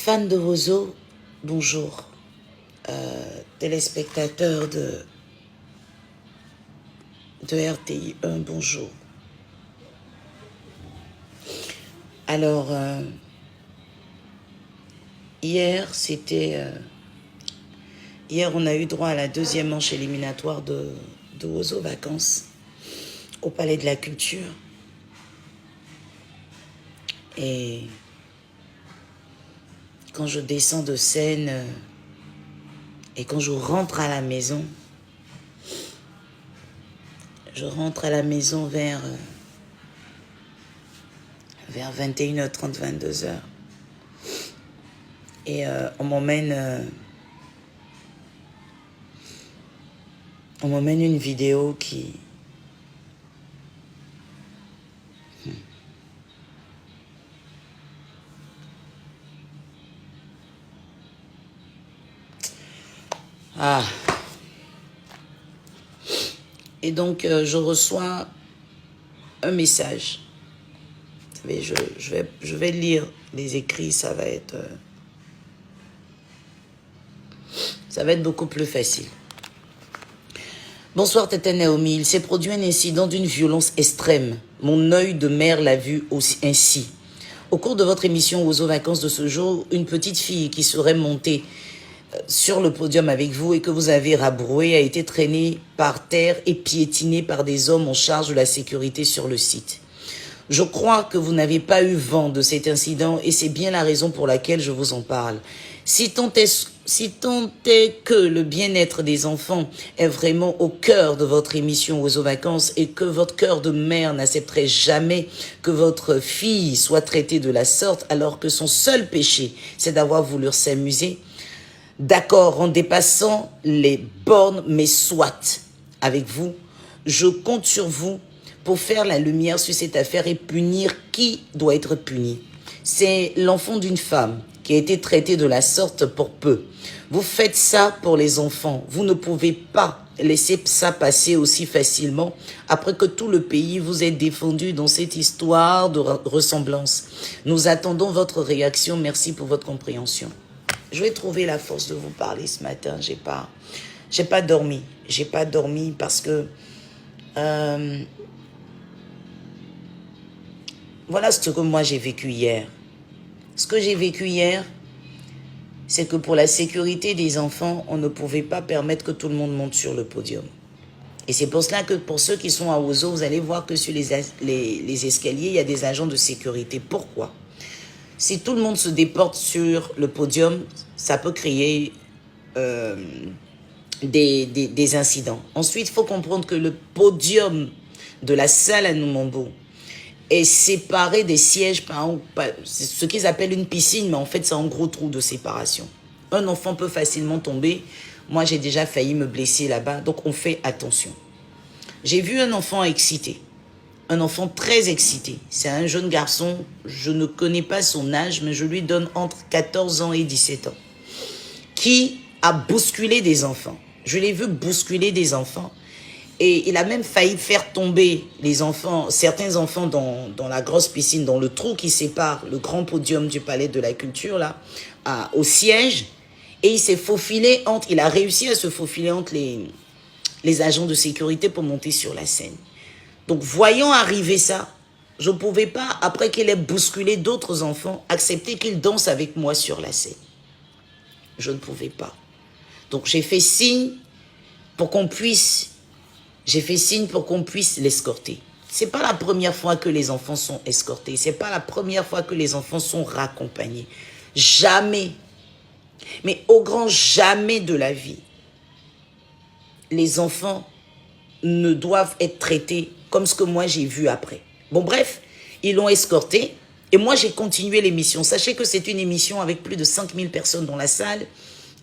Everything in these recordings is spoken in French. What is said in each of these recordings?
Fans de Wozo, bonjour. Téléspectateurs de RTI 1, bonjour. Alors, hier, hier, on a eu droit à la deuxième manche éliminatoire de Wozo Vacances au Palais de la Culture. Et quand je descends de scène et quand je rentre à la maison, vers 21h30, 22h. Et on m'emmène une vidéo qui... Ah. Et donc, je reçois un message. Vous savez, je vais lire les écrits, ça va être beaucoup plus facile. Bonsoir Tata Naomi, il s'est produit un incident d'une violence extrême. Mon œil de mère l'a vu aussi ainsi. Au cours de votre émission Wozo Vacances de ce jour, une petite fille qui serait montée sur le podium avec vous et que vous avez rabroué a été traînée par terre et piétinée par des hommes en charge de la sécurité sur le site. Je crois que vous n'avez pas eu vent de cet incident et c'est bien la raison pour laquelle je vous en parle. Si tant est que le bien-être des enfants est vraiment au cœur de votre émission Wozo Vacances et que votre cœur de mère n'accepterait jamais que votre fille soit traitée de la sorte alors que son seul péché, c'est d'avoir voulu s'amuser, d'accord, en dépassant les bornes, mais soit, avec vous, je compte sur vous pour faire la lumière sur cette affaire et punir qui doit être puni. C'est l'enfant d'une femme qui a été traité de la sorte pour peu. Vous faites ça pour les enfants. Vous ne pouvez pas laisser ça passer aussi facilement après que tout le pays vous ait défendu dans cette histoire de ressemblance. Nous attendons votre réaction. Merci pour votre compréhension. Je vais trouver la force de vous parler ce matin. J'ai pas dormi. J'ai pas dormi parce que voilà ce que moi j'ai vécu hier. Ce que j'ai vécu hier, c'est que pour la sécurité des enfants, on ne pouvait pas permettre que tout le monde monte sur le podium. Et c'est pour cela que pour ceux qui sont à Wozo, vous allez voir que sur les escaliers, il y a des agents de sécurité. Pourquoi ? Si tout le monde se déporte sur le podium, ça peut créer des incidents. Ensuite, il faut comprendre que le podium de la salle à Numambo est séparé des sièges par ce qu'ils appellent une piscine, mais en fait, c'est un gros trou de séparation. Un enfant peut facilement tomber. Moi, j'ai déjà failli me blesser là-bas, donc on fait attention. J'ai vu un enfant excité. Un enfant très excité. C'est un jeune garçon, je ne connais pas son âge, mais je lui donne entre 14 ans et 17 ans, qui a bousculé des enfants. Je l'ai vu bousculer des enfants. Et il a même failli faire tomber les enfants, certains enfants dans la grosse piscine, dans le trou qui sépare le grand podium du Palais de la Culture, là, au siège. Et il s'est faufilé il a réussi à se faufiler entre les agents de sécurité pour monter sur la scène. Donc, voyant arriver ça, je ne pouvais pas, après qu'il ait bousculé d'autres enfants, accepter qu'il danse avec moi sur la scène. Je ne pouvais pas. Donc, j'ai fait signe pour qu'on puisse l'escorter. C'est pas la première fois que les enfants sont escortés. C'est pas la première fois que les enfants sont raccompagnés. Jamais, mais au grand jamais de la vie, les enfants ne doivent être traités comme ce que moi j'ai vu après. Bon bref, ils l'ont escorté et moi j'ai continué l'émission. Sachez que c'est une émission avec plus de 5000 personnes dans la salle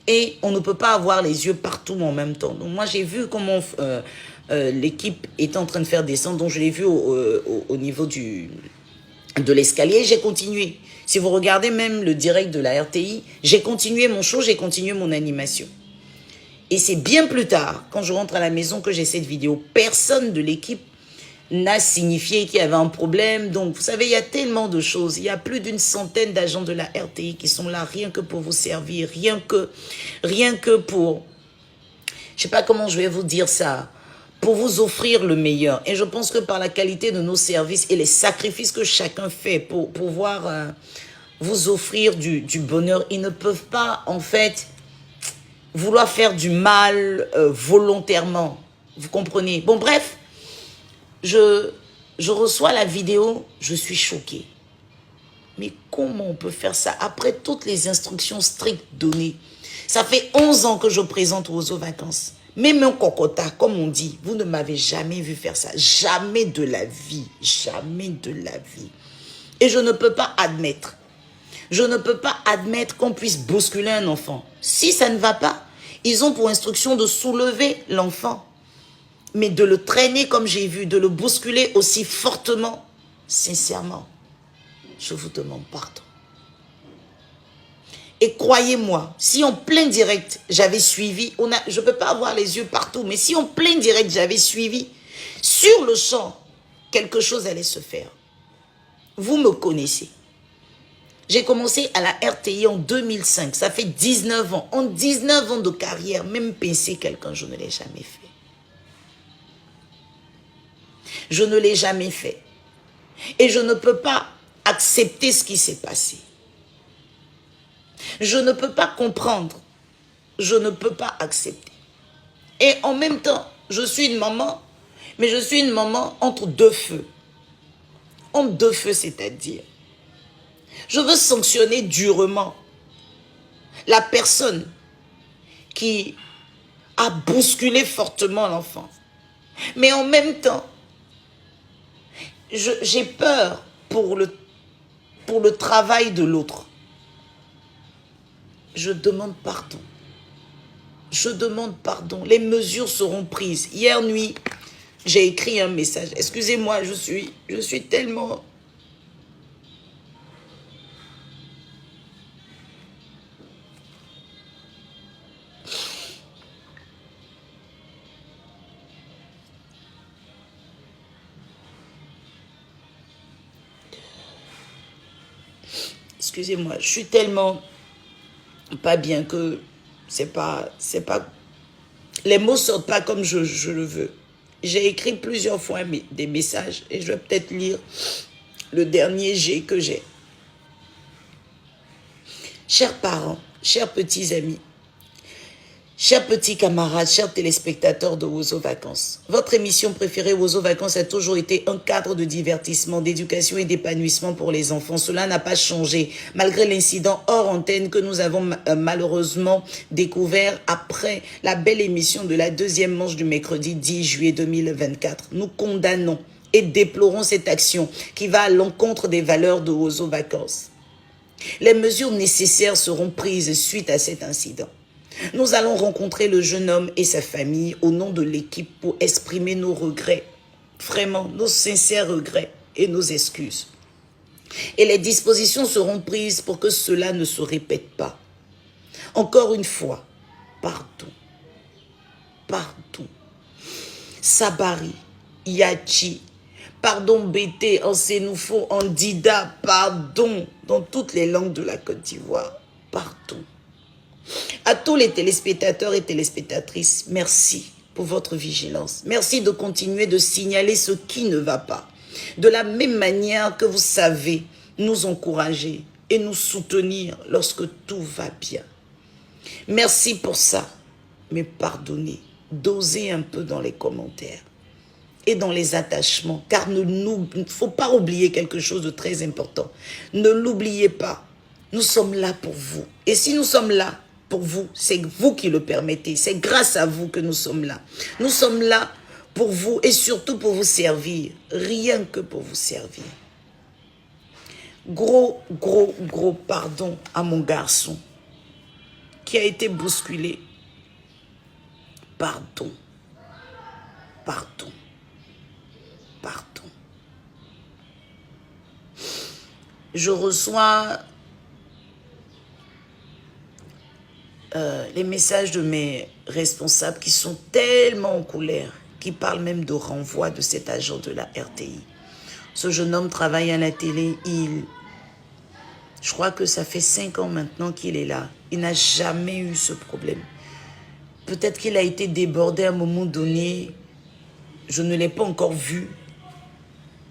et on ne peut pas avoir les yeux partout en même temps. Donc moi j'ai vu comment l'équipe était en train de faire descendre, donc je l'ai vu au niveau de l'escalier, j'ai continué. Si vous regardez même le direct de la RTI, j'ai continué mon show, j'ai continué mon animation. Et c'est bien plus tard, quand je rentre à la maison, que j'ai cette vidéo. Personne de l'équipe n'a signifié qu'il y avait un problème. Donc, vous savez, il y a tellement de choses. Il y a plus d'une centaine d'agents de la RTI qui sont là rien que pour vous servir, rien que pour, je sais pas comment je vais vous dire ça, pour vous offrir le meilleur. Et je pense que par la qualité de nos services et les sacrifices que chacun fait pour pouvoir vous offrir du bonheur, ils ne peuvent pas, en fait, vouloir faire du mal volontairement. Vous comprenez? Bon, bref, je reçois la vidéo, je suis choquée. Mais comment on peut faire ça après toutes les instructions strictes données? Ça fait 11 ans que je présente aux vacances. Même un cocota, comme on dit, vous ne m'avez jamais vu faire ça. Jamais de la vie. Jamais de la vie. Et je ne peux pas admettre. Je ne peux pas admettre qu'on puisse bousculer un enfant. Si ça ne va pas, ils ont pour instruction de soulever l'enfant. Mais de le traîner comme j'ai vu, de le bousculer aussi fortement, sincèrement, je vous demande pardon. Et croyez-moi, si en plein direct, j'avais suivi, je ne peux pas avoir les yeux partout, mais si en plein direct, j'avais suivi, sur le champ, quelque chose allait se faire. Vous me connaissez. J'ai commencé à la RTI en 2005, ça fait 19 ans. En 19 ans de carrière, même pincer quelqu'un, je ne l'ai jamais fait. Je ne l'ai jamais fait. Et je ne peux pas accepter ce qui s'est passé. Je ne peux pas comprendre. Je ne peux pas accepter. Et en même temps, je suis une maman, mais je suis une maman entre deux feux. Entre deux feux, c'est-à-dire, je veux sanctionner durement la personne qui a bousculé fortement l'enfant. Mais en même temps, j'ai peur pour le travail de l'autre. Je demande pardon. Je demande pardon. Les mesures seront prises. Hier nuit, j'ai écrit un message. Excusez-moi, je suis tellement... Excusez-moi, je suis tellement pas bien que c'est pas... Les mots sortent pas comme je le veux. J'ai écrit plusieurs fois des messages et je vais peut-être lire le dernier G que j'ai. Chers parents, chers petits amis, chers petits camarades, chers téléspectateurs de Wozo Vacances, votre émission préférée Wozo Vacances a toujours été un cadre de divertissement, d'éducation et d'épanouissement pour les enfants. Cela n'a pas changé, malgré l'incident hors antenne que nous avons malheureusement découvert après la belle émission de la deuxième manche du mercredi 10 juillet 2024. Nous condamnons et déplorons cette action qui va à l'encontre des valeurs de Wozo Vacances. Les mesures nécessaires seront prises suite à cet incident. Nous allons rencontrer le jeune homme et sa famille au nom de l'équipe pour exprimer nos regrets, vraiment nos sincères regrets et nos excuses. Et les dispositions seront prises pour que cela ne se répète pas. Encore une fois, pardon, pardon. Sabari, Yachi, pardon Bété, en Sénoufo, en Dida, pardon, dans toutes les langues de la Côte d'Ivoire, pardon. À tous les téléspectateurs et téléspectatrices, merci pour votre vigilance. Merci de continuer de signaler ce qui ne va pas. De la même manière que vous savez nous encourager et nous soutenir lorsque tout va bien. Merci pour ça, mais pardonnez, dosez un peu dans les commentaires et dans les attachements, car il ne faut pas oublier quelque chose de très important. Ne l'oubliez pas, nous sommes là pour vous. Et si nous sommes là pour vous, c'est vous qui le permettez. C'est grâce à vous que nous sommes là. Nous sommes là pour vous et surtout pour vous servir. Rien que pour vous servir. Gros pardon à mon garçon qui a été bousculé. Pardon. Pardon. Pardon. Je reçois les messages de mes responsables qui sont tellement en colère, qui parle même de renvoi de cet agent de la RTI. Ce jeune homme travaille à la télé, je crois que ça fait 5 ans maintenant qu'il est là. Il n'a jamais eu ce problème. Peut-être qu'il a été débordé à un moment donné. Je ne l'ai pas encore vu.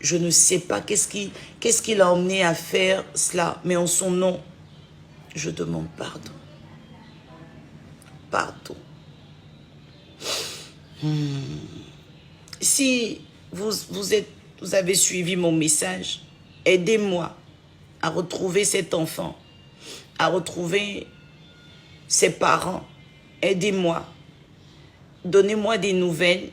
Je ne sais pas qu'est-ce qui l'a emmené à faire cela. Mais en son nom, je demande pardon. Pardon. Si vous avez suivi mon message, aidez-moi à retrouver cet enfant, à retrouver ses parents. Aidez-moi. Donnez-moi des nouvelles,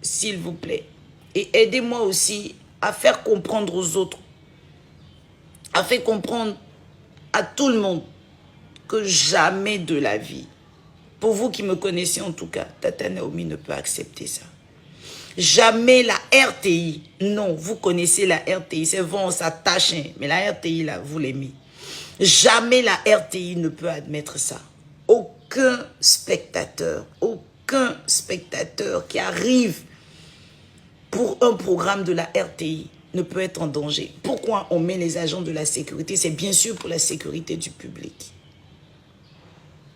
s'il vous plaît. Et aidez-moi aussi à faire comprendre aux autres, à faire comprendre à tout le monde que jamais de la vie, pour vous qui me connaissez en tout cas, Tata Naomi ne peut accepter ça. Jamais la RTI, non, vous connaissez la RTI, c'est bon, on s'attache, mais la RTI là, vous l'aimez. Jamais la RTI ne peut admettre ça. Aucun spectateur qui arrive pour un programme de la RTI ne peut être en danger. Pourquoi on met les agents de la sécurité? C'est bien sûr pour la sécurité du public.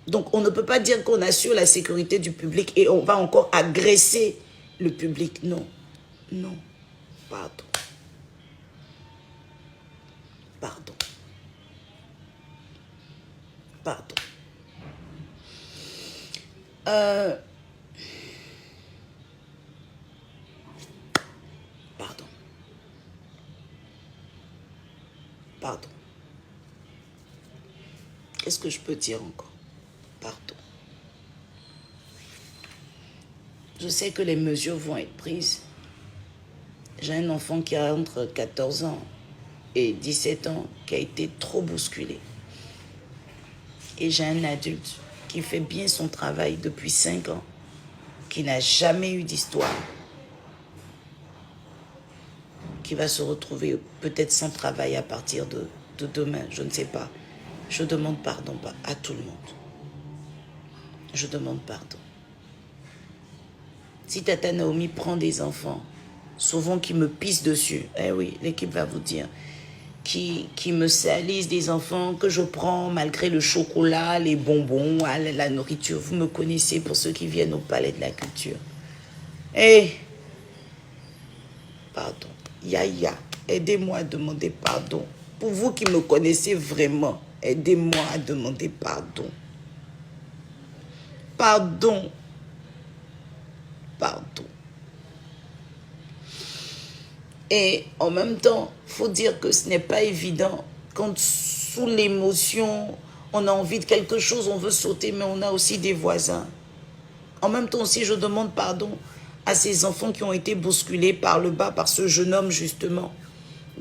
Donc on ne peut pas dire qu'on assure la sécurité du public et on va encore agresser le public. Non, non, pardon. Pardon. Pardon. Pardon. Pardon. Qu'est-ce que je peux dire encore? Pardon. Je sais que les mesures vont être prises. J'ai un enfant qui a entre 14 ans et 17 ans qui a été trop bousculé. Et j'ai un adulte qui fait bien son travail depuis 5 ans, qui n'a jamais eu d'histoire, qui va se retrouver peut-être sans travail à partir de demain, je ne sais pas. Je demande pardon à tout le monde. Je demande pardon. Si Tata Naomi prend des enfants, souvent qui me pissent dessus, eh oui, l'équipe va vous dire, qui me salissent des enfants que je prends malgré le chocolat, les bonbons, la nourriture. Vous me connaissez pour ceux qui viennent au palais de la culture. Eh, pardon. Yaya, aidez-moi à demander pardon. Pour vous qui me connaissez vraiment, aidez-moi à demander pardon. Pardon. Pardon. Et en même temps, il faut dire que ce n'est pas évident. Quand sous l'émotion, on a envie de quelque chose, on veut sauter, mais on a aussi des voisins. En même temps aussi, je demande pardon à ces enfants qui ont été bousculés par le bas, par ce jeune homme justement,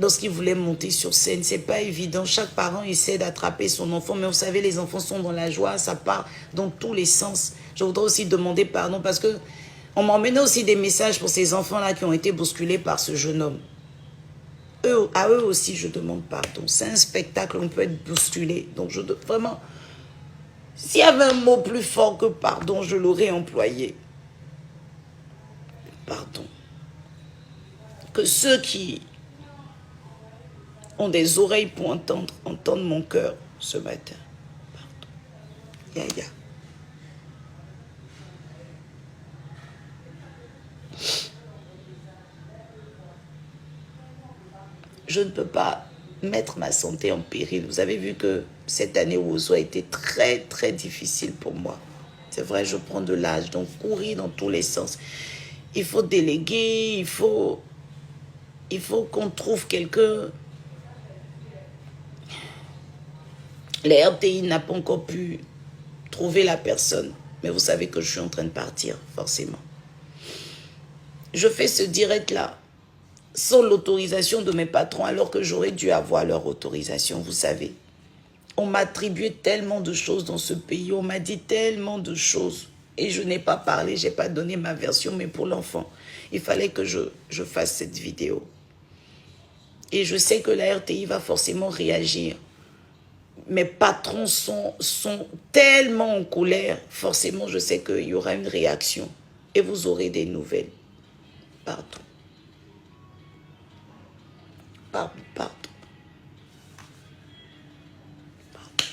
lorsqu'il voulait monter sur scène. C'est pas évident. Chaque parent essaie d'attraper son enfant, mais vous savez, les enfants sont dans la joie, ça part dans tous les sens. Je voudrais aussi demander pardon parce que on m'emmène aussi des messages pour ces enfants-là qui ont été bousculés par ce jeune homme. À eux aussi, je demande pardon. C'est un spectacle, on peut être bousculé. Donc, vraiment, s'il y avait un mot plus fort que pardon, je l'aurais employé. Pardon. Que ceux qui ont des oreilles pour entendent mon cœur ce matin. Pardon. Yaya. Je ne peux pas mettre ma santé en péril. Vous avez vu que cette année Wozo a été très, très difficile pour moi. C'est vrai, je prends de l'âge, donc courir dans tous les sens. Il faut déléguer, il faut qu'on trouve quelqu'un. Les RTI n'a pas encore pu trouver la personne. Mais vous savez que je suis en train de partir, forcément. Je fais ce direct-là sans l'autorisation de mes patrons, alors que j'aurais dû avoir leur autorisation, vous savez. On m'a attribué tellement de choses dans ce pays, on m'a dit tellement de choses. Et je n'ai pas parlé, je n'ai pas donné ma version, mais pour l'enfant, il fallait que je fasse cette vidéo. Et je sais que la RTI va forcément réagir. Mes patrons sont tellement en colère, forcément je sais qu'il y aura une réaction. et vous aurez des nouvelles. Pardon. Pardon, pardon. Pardon.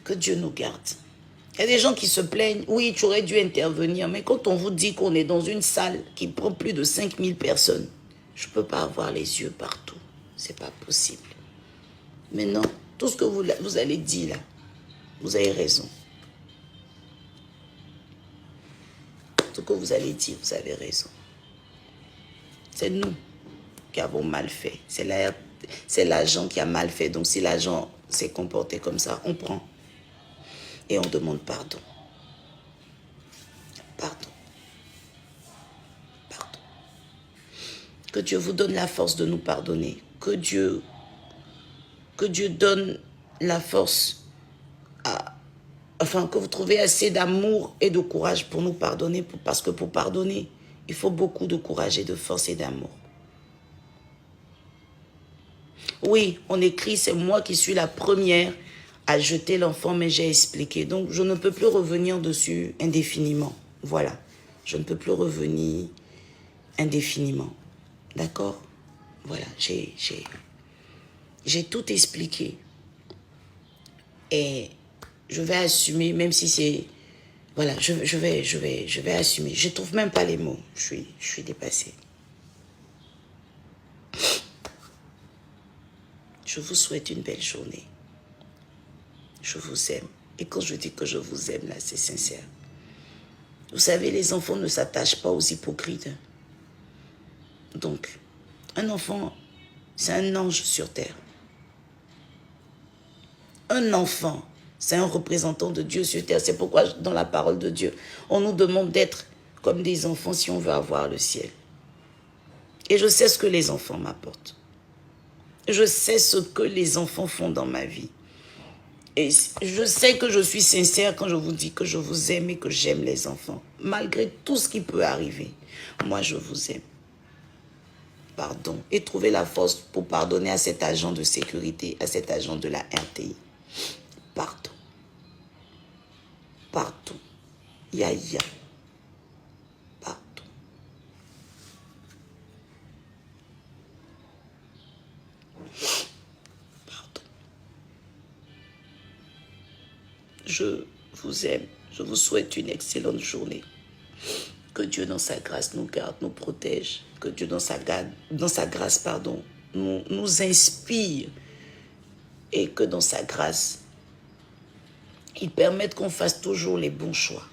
Que Dieu nous garde. Il y a des gens qui se plaignent, oui, tu aurais dû intervenir, mais quand on vous dit qu'on est dans une salle qui prend plus de 5000 personnes, je ne peux pas avoir les yeux partout. Ce n'est pas possible. Maintenant, tout ce que vous allez dire là, vous avez raison. Tout ce que vous allez dire, vous avez raison. C'est nous qui avons mal fait. C'est l'agent qui a mal fait. Donc si l'agent s'est comporté comme ça, on prend. Et on demande pardon. Pardon. Pardon. Que Dieu vous donne la force de nous pardonner. Que Dieu donne la force que vous trouvez assez d'amour et de courage pour nous pardonner. Parce que pour pardonner, il faut beaucoup de courage et de force et d'amour. Oui, on écrit, c'est moi qui suis la première à jeter l'enfant, mais j'ai expliqué. Donc, je ne peux plus revenir dessus indéfiniment. Voilà. Je ne peux plus revenir indéfiniment. D'accord? Voilà, j'ai tout expliqué. Et je vais assumer, même si c'est... Voilà, je vais assumer. Je ne trouve même pas les mots. Je suis dépassée. Je vous souhaite une belle journée. Je vous aime. Et quand je dis que je vous aime, là, c'est sincère. Vous savez, les enfants ne s'attachent pas aux hypocrites. Donc, un enfant, c'est un ange sur terre. Un enfant, c'est un représentant de Dieu sur terre. C'est pourquoi, dans la parole de Dieu, on nous demande d'être comme des enfants si on veut avoir le ciel. Et je sais ce que les enfants m'apportent. Je sais ce que les enfants font dans ma vie. Et je sais que je suis sincère quand je vous dis que je vous aime et que j'aime les enfants. Malgré tout ce qui peut arriver, moi je vous aime. Pardon. Et trouvez la force pour pardonner à cet agent de sécurité, à cet agent de la RTI. Pardon. Pardon. Yaya. Pardon. Pardon. Je vous aime. Je vous souhaite une excellente journée. Que Dieu dans sa grâce nous garde, nous protège. Que Dieu dans sa grâce, nous inspire. Et que dans sa grâce, il permette qu'on fasse toujours les bons choix.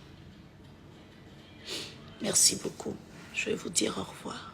Merci beaucoup. Je vais vous dire au revoir.